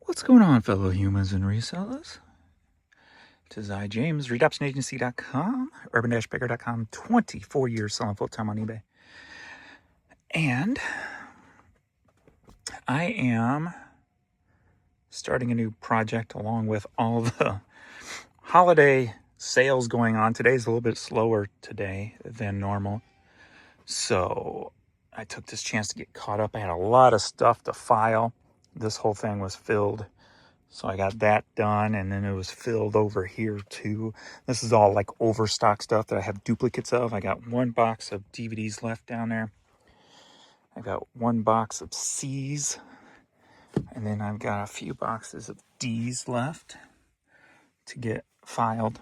What's going on, fellow humans and resellers? It is I, James, RedOptionAgency.com, Urban-Baker.com, 24 years selling full-time on eBay. And I am starting a new project along with all the holiday sales going on. Today's a little bit slower today than normal. So I took this chance to get caught up. I had a lot of stuff to file. This whole thing was filled. So I got that done, and then it was filled over here too. This is all like overstock stuff that I have duplicates of. I got one box of DVDs left down there. I got one box of C's, and then I've got a few boxes of D's left to get filed.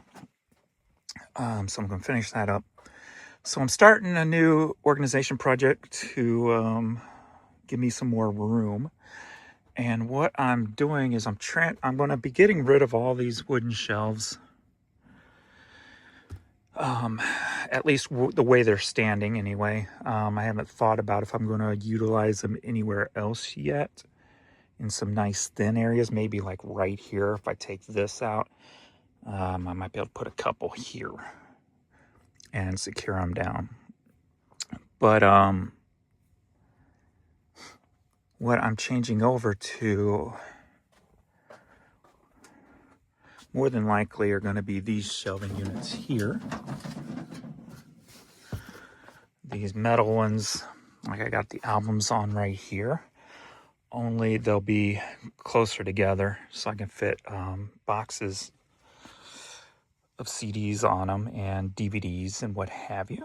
So I'm going to finish that up. So I'm starting a new organization project to give me some more room. And what I'm doing is I'm going to be getting rid of all these wooden shelves. At least the way they're standing anyway. I haven't thought about if I'm going to utilize them anywhere else yet. In some nice thin areas, maybe like right here. If I take this out, I might be able to put a couple here and secure them down. But what I'm changing over to more than likely are going to be these shelving units here. These metal ones, like I got the albums on right here, only they'll be closer together so I can fit boxes of CDs on them and DVDs and what have you.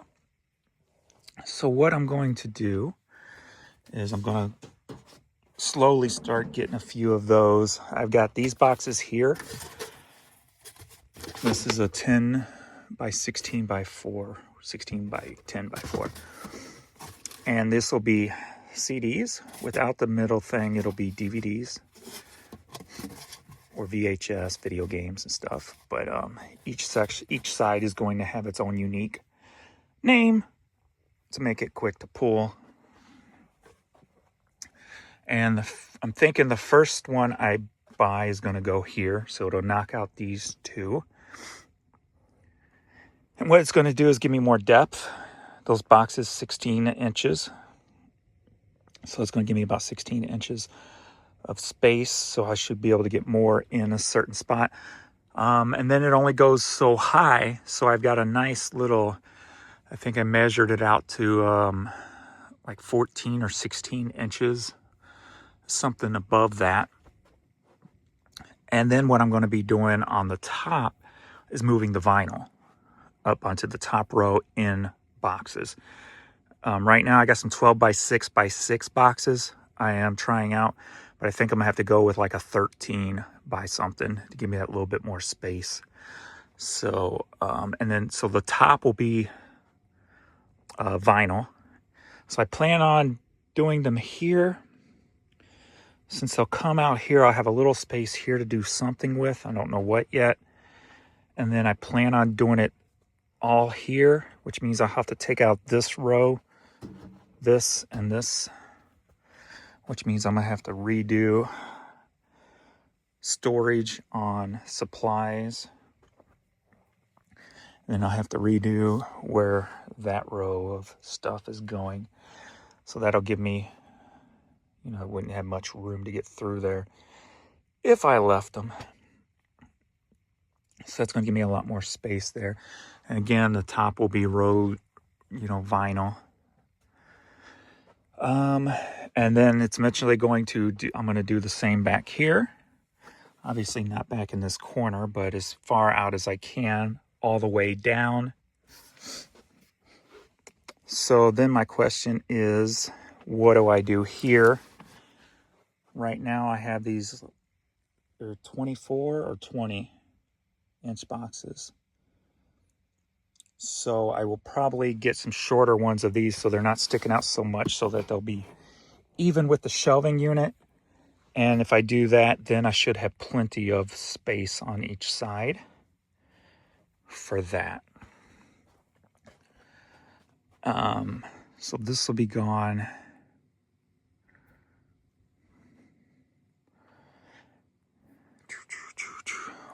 So what I'm going to do is I'm going to slowly start getting a few of those. I've got these boxes here. This is a 10 by 16 by 4, 16 by 10 by 4. And this will be CDs. Without the middle thing, it'll be DVDs or VHS, video games and stuff. But each side is going to have its own unique name to make it quick to pull. And I'm thinking the first one I buy is going to go here, so it'll knock out these two. And what it's going to do is give me more depth. Those boxes 16 inches, so it's going to give me about 16 inches of space, so I should be able to get more in a certain spot. And then it only goes so high, so I've got a nice little, I think I measured it out to like 14 or 16 inches, something above that. And then what I'm going to be doing on the top is moving the vinyl up onto the top row in boxes. Right now I got some 12 by 6 by 6 boxes I am trying out, but I think I'm gonna have to go with like a 13 by something to give me that little bit more space. So, so the top will be vinyl. So I plan on doing them here. Since they'll come out here, I'll have a little space here to do something with. I don't know what yet. And then I plan on doing it all here, which means I'll have to take out this row, this and this, which means I'm gonna have to redo storage on supplies. And then I'll have to redo where that row of stuff is going. So that'll give me, I wouldn't have much room to get through there if I left them. So that's gonna give me a lot more space there. And again, the top will be rowed, vinyl. And then it's eventually going to I'm going to do the same back here. Obviously not back in this corner, but as far out as I can, all the way down. So then my question is, what do I do here? Right now I have these 24 or 20 inch boxes. So I will probably get some shorter ones of these so they're not sticking out so much, so that they'll be even with the shelving unit. And if I do that, then I should have plenty of space on each side for that. So this will be gone.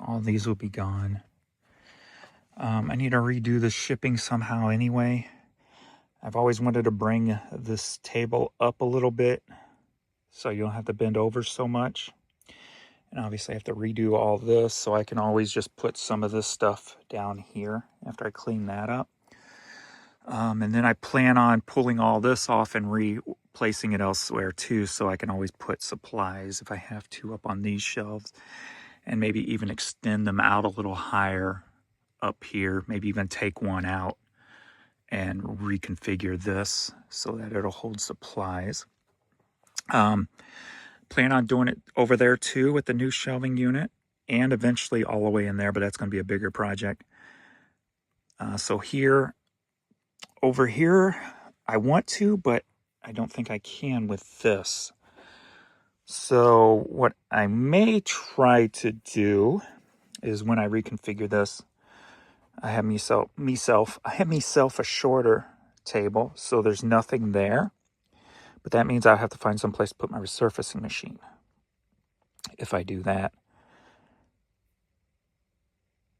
All these will be gone. I need to redo the shipping somehow anyway. I've always wanted to bring this table up a little bit so you don't have to bend over so much. And obviously I have to redo all this, so I can always just put some of this stuff down here after I clean that up. And then I plan on pulling all this off and replacing it elsewhere too, so I can always put supplies if I have to up on these shelves, and maybe even extend them out a little higher up here, maybe even take one out and reconfigure this so that it'll hold supplies. Plan on doing it over there too with the new shelving unit, and eventually all the way in there, but that's going to be a bigger project. So here, over here, I want to, but I don't think I can with this. So what I may try to do is when I reconfigure this, I have myself a shorter table, so there's nothing there. But that means I have to find some place to put my resurfacing machine if I do that.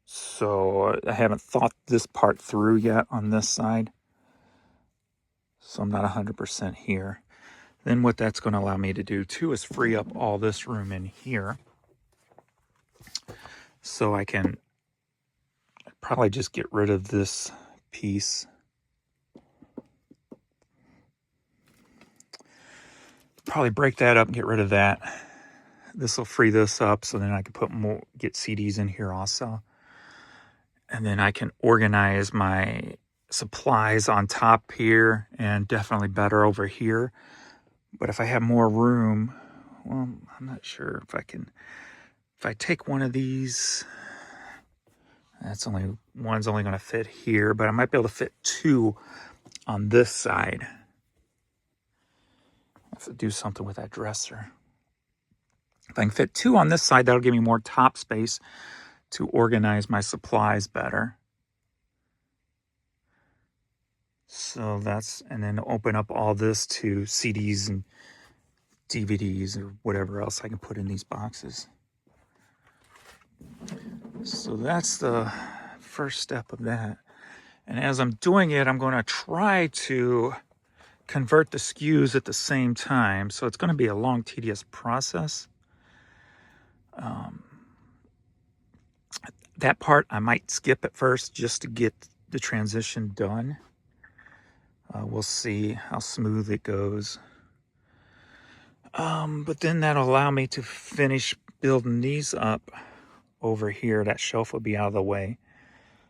So I haven't thought this part through yet on this side. So I'm not 100% here. Then what that's going to allow me to do too is free up all this room in here. So I can probably just get rid of this piece. Probably break that up and get rid of that. This will free this up, so then I can put more, get CDs in here also. And then I can organize my supplies on top here, and definitely better over here. But if I have more room, well, I'm not sure if I can. If I take one of these, one's only going to fit here, but I might be able to fit two on this side. I have to do something with that dresser. If I can fit two on this side, that'll give me more top space to organize my supplies better. So that's, and then open up all this to CDs and DVDs or whatever else I can put in these boxes. So that's the first step of that. And as I'm doing it, I'm going to try to convert the SKUs at the same time. So it's going to be a long, tedious process. That part I might skip at first just to get the transition done. We'll see how smooth it goes. But then that'll allow me to finish building these up over here. That shelf will be out of the way.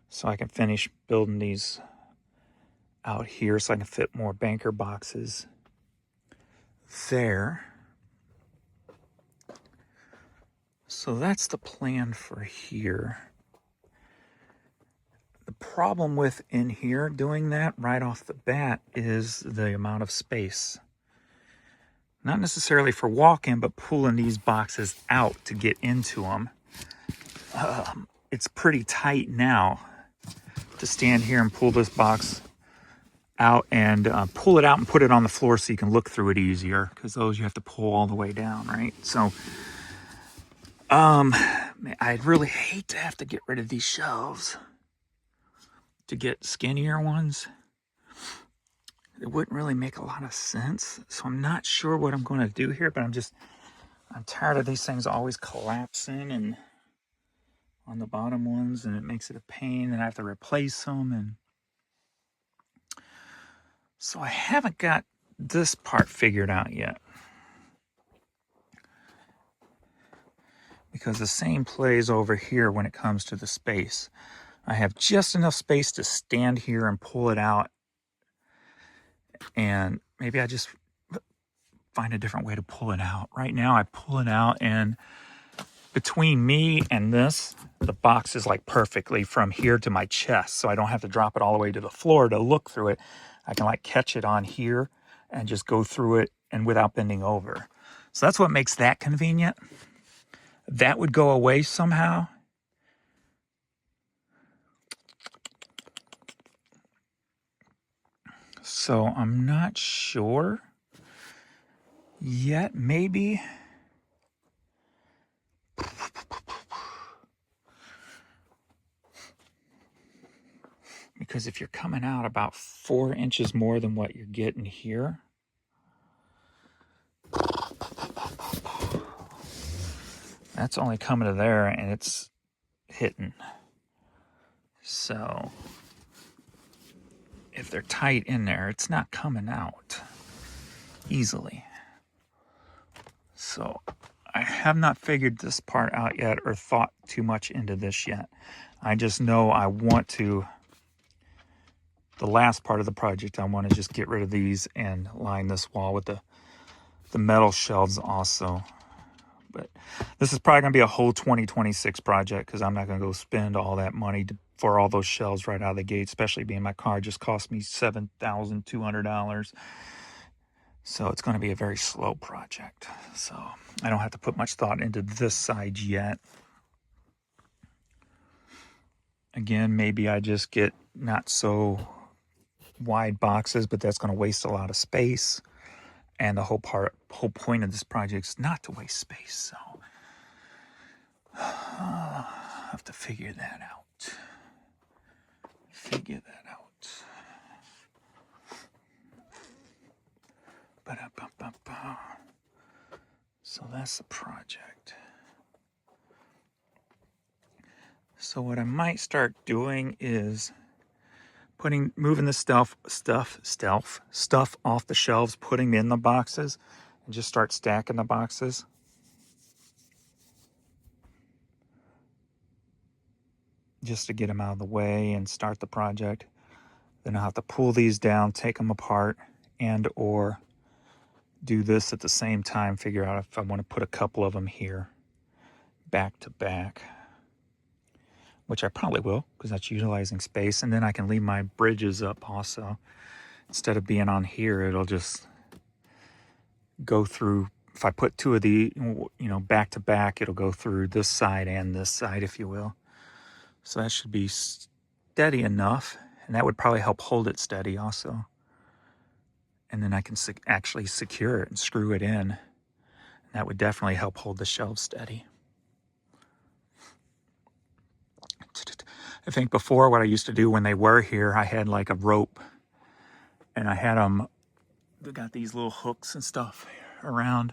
So I can finish building these out here so I can fit more banker boxes there. So that's the plan for here. The problem with in here doing that right off the bat is the amount of space. Not necessarily for walk-in, but pulling these boxes out to get into them. It's pretty tight now to stand here and pull this box out and pull it out and put it on the floor so you can look through it easier, because those you have to pull all the way down, right? So I'd really hate to have to get rid of these shelves to get skinnier ones. It wouldn't really make a lot of sense. So I'm not sure what I'm going to do here, but I'm tired of these things always collapsing and on the bottom ones, and it makes it a pain, and I have to replace them. And so I haven't got this part figured out yet, because the same plays over here when it comes to the space. I have just enough space to stand here and pull it out, and maybe I just find a different way to pull it out. Right now I pull it out, and between me and this, the box is like perfectly from here to my chest, so I don't have to drop it all the way to the floor to look through it. I can like catch it on here and just go through it and without bending over. So that's what makes that convenient. That would go away somehow. So I'm not sure yet. Maybe because if you're coming out about 4 inches more than what you're getting here, that's only coming to there and it's hitting. So if they're tight in there, it's not coming out easily. So I have not figured this part out yet or thought too much into this yet. I just know I want to, the last part of the project, I want to just get rid of these and line this wall with the metal shelves also. But this is probably going to be a whole 2026 project because I'm not going to go spend all that money for all those shelves right out of the gate, especially being my car just cost me $7,200. So it's going to be a very slow project. So I don't have to put much thought into this side yet. Again, maybe I just get not so wide boxes, but that's going to waste a lot of space. And the whole point of this project is not to waste space. So I have to figure that out. Ba-da-ba-ba-ba. So that's the project. So what I might start doing is moving the stuff off the shelves, putting them in the boxes, and just start stacking the boxes. Just to get them out of the way and start the project. Then I'll have to pull these down, take them apart, and or do this at the same time, figure out if I want to put a couple of them here back to back, which I probably will because that's utilizing space. And then I can leave my bridges up also. Instead of being on here, it'll just go through. If I put 2 of the, back to back, it'll go through this side and this side, if you will. So that should be steady enough, and that would probably help hold it steady also. And then I can actually secure it and screw it in. That would definitely help hold the shelves steady. I think before, what I used to do when they were here, I had like a rope, and I had them, they got these little hooks and stuff around,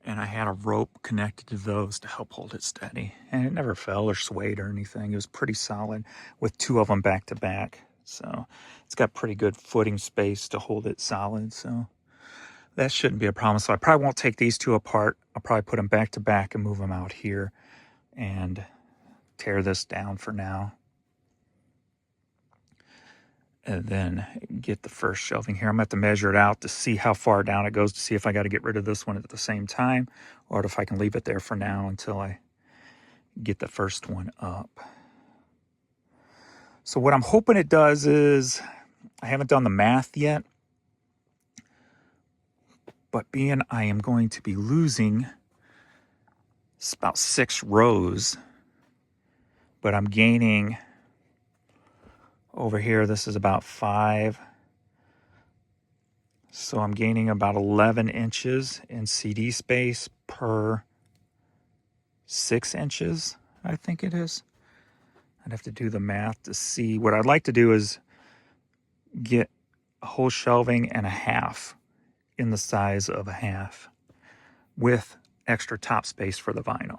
and I had a rope connected to those to help hold it steady. And it never fell or swayed or anything. It was pretty solid with 2 of them back to back. So it's got pretty good footing space to hold it solid. So that shouldn't be a problem. So I probably won't take these 2 apart. I'll probably put them back to back and move them out here and tear this down for now. And then get the first shelving here. I'm going to have to measure it out to see how far down it goes, to see if I got to get rid of this one at the same time, or if I can leave it there for now until I get the first one up. So what I'm hoping it does is, I haven't done the math yet, but being I am going to be losing about 6 rows, but I'm gaining over here, this is about 5. So I'm gaining about 11 inches in CD space per 6 inches, I think it is. I'd have to do the math to see. What I'd like to do is get a whole shelving and a half in the size of a half with extra top space for the vinyl.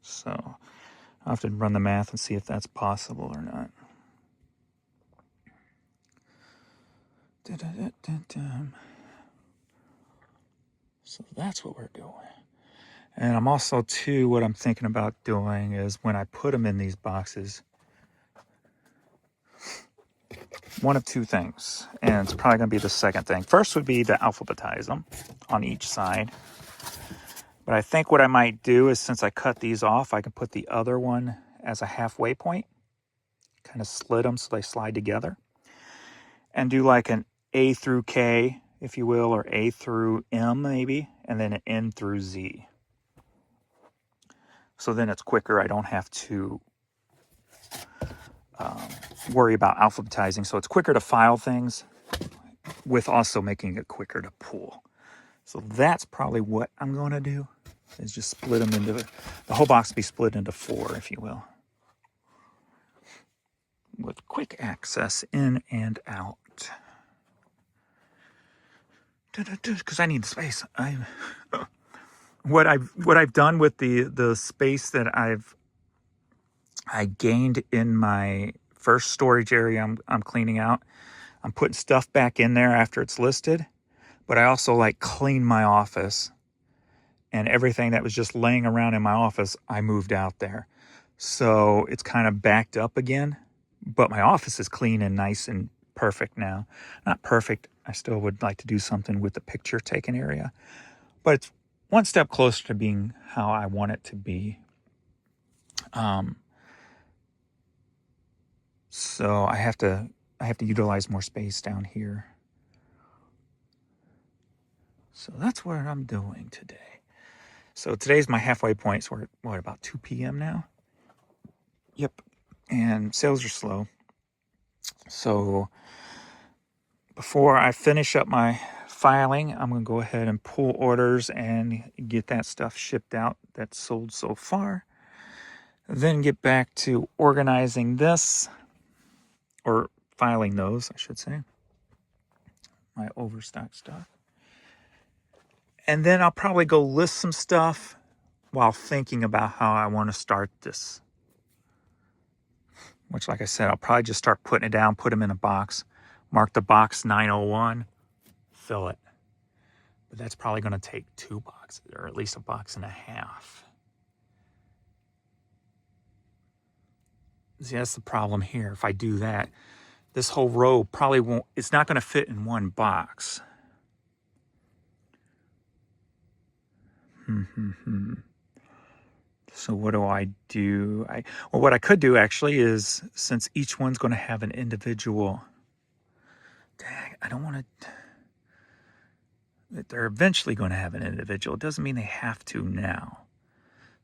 So I'll have to run the math and see if that's possible or not. So that's what we're doing. And I'm also, too, what I'm thinking about doing is when I put them in these boxes, one of 2 things, and it's probably going to be the second thing. First would be to alphabetize them on each side. But I think what I might do is, since I cut these off, I can put the other one as a halfway point, kind of slit them so they slide together, and do like an A through K, if you will, or A through M maybe, and then an N through Z. So then it's quicker. I don't have to worry about alphabetizing. So it's quicker to file things with also making it quicker to pull. So that's probably what I'm going to do, is just split them into, the whole box be split into 4, if you will. with quick access in and out. Because I need the space. What I've done with the space that I gained in my first storage area I'm cleaning out. I'm putting stuff back in there after it's listed, but I also like clean my office, and everything that was just laying around in my office, I moved out there. So it's kind of backed up again, but my office is clean and nice and perfect now. Not perfect. I still would like to do something with the picture taken area, but it's one step closer to being how I want it to be. So I have to utilize more space down here. So that's what I'm doing today. So today's my halfway point. So we're at about 2 p.m. now. Yep. And sales are slow. So before I finish up my filing, I'm going to go ahead and pull orders and get that stuff shipped out that's sold so far. Then get back to organizing this, or filing those, I should say, my overstock stuff. And then I'll probably go list some stuff while thinking about how I want to start this. Which, like I said, I'll probably just start putting it down, put them in a box, mark the box 901, fill it. But that's probably going to take 2 boxes, or at least 1.5 boxes. See, that's the problem here. If I do that, this whole row probably won't, it's not going to fit in one box. So what do I do? Well, what I could do actually is, since each one's going to have an individual, dang, I don't want to, they're eventually going to have an individual. It doesn't mean they have to now.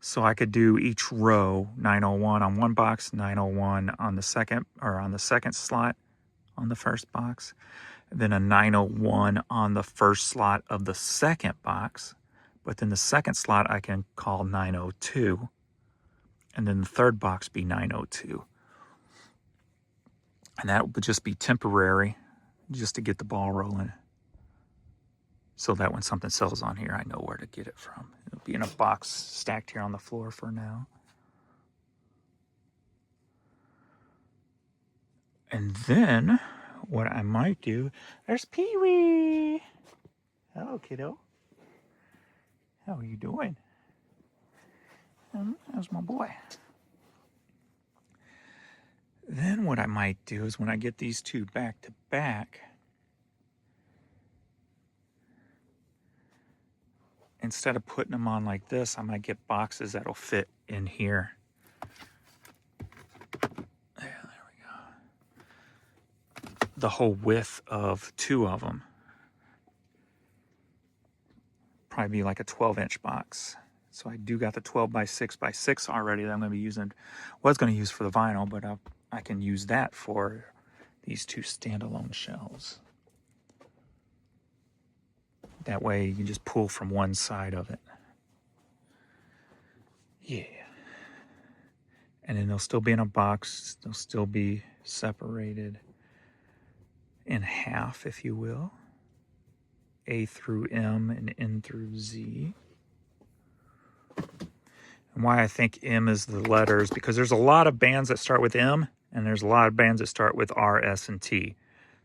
So I could do each row 901 on one box, 901 on the second, or on the second slot on the first box, then a 901 on the first slot of the second box. But then the second slot I can call 902, and then the third box be 902. And that would just be temporary, just to get the ball rolling, so that when something sells on here, I know where to get it from. It'll be in a box stacked here on the floor for now. And then what I might do, there's Pee-wee. Hello, kiddo. How are you doing? How's my boy? Then what I might do is, when I get these two back to back, instead of putting them on like this, I might get boxes that'll fit in here. There we go. The whole width of 2 of them. Probably be like a 12-inch box. So I do got the 12 by 6 by 6 already that I'm going to be using. Was going to use for the vinyl, but I can use that for these 2 standalone shelves. That way you can just pull from one side of it. Yeah. And then they'll still be in a box. They'll still be separated in half, if you will. A through M and N through Z. And why I think M is the letters, because there's a lot of bands that start with M, and there's a lot of bands that start with R, S, and T.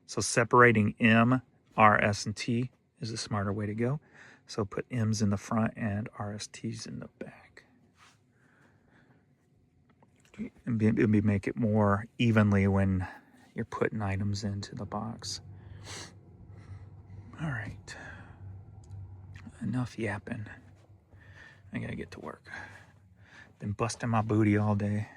So separating M, R, S, and T is a smarter way to go. So put M's in the front and RST's in the back. And maybe make it more evenly when you're putting items into the box. All right. Enough yapping. I gotta get to work. Been busting my booty all day.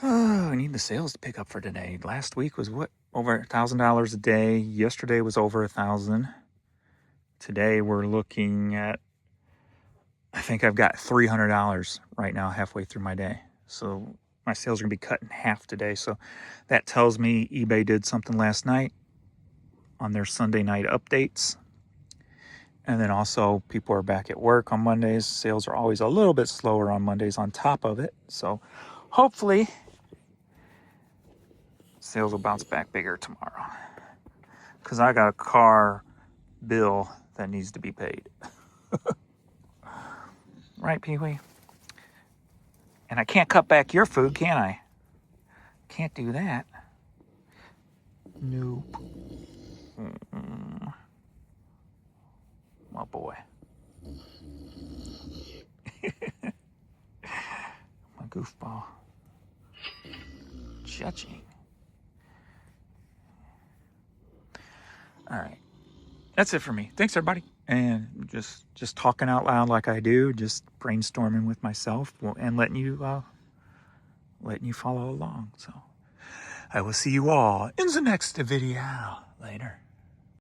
Oh, I need the sales to pick up for today. Last week was what? Over $1,000 a day. Yesterday was over 1,000. Today we're looking at, I think I've got $300 right now halfway through my day. So my sales are gonna be cut in half today. So that tells me eBay did something last night on their Sunday night updates. And then also people are back at work on Mondays. Sales are always a little bit slower on Mondays on top of it. So hopefully Sales will bounce back bigger tomorrow. Because I got a car bill that needs to be paid. Right, Pee-wee? And I can't cut back your food, can I? Can't do that. Nope. My boy. My goofball. Judging. All right. That's it for me. Thanks, everybody. And just talking out loud like I do, just brainstorming with myself and letting you follow along. So I will see you all in the next video. Later.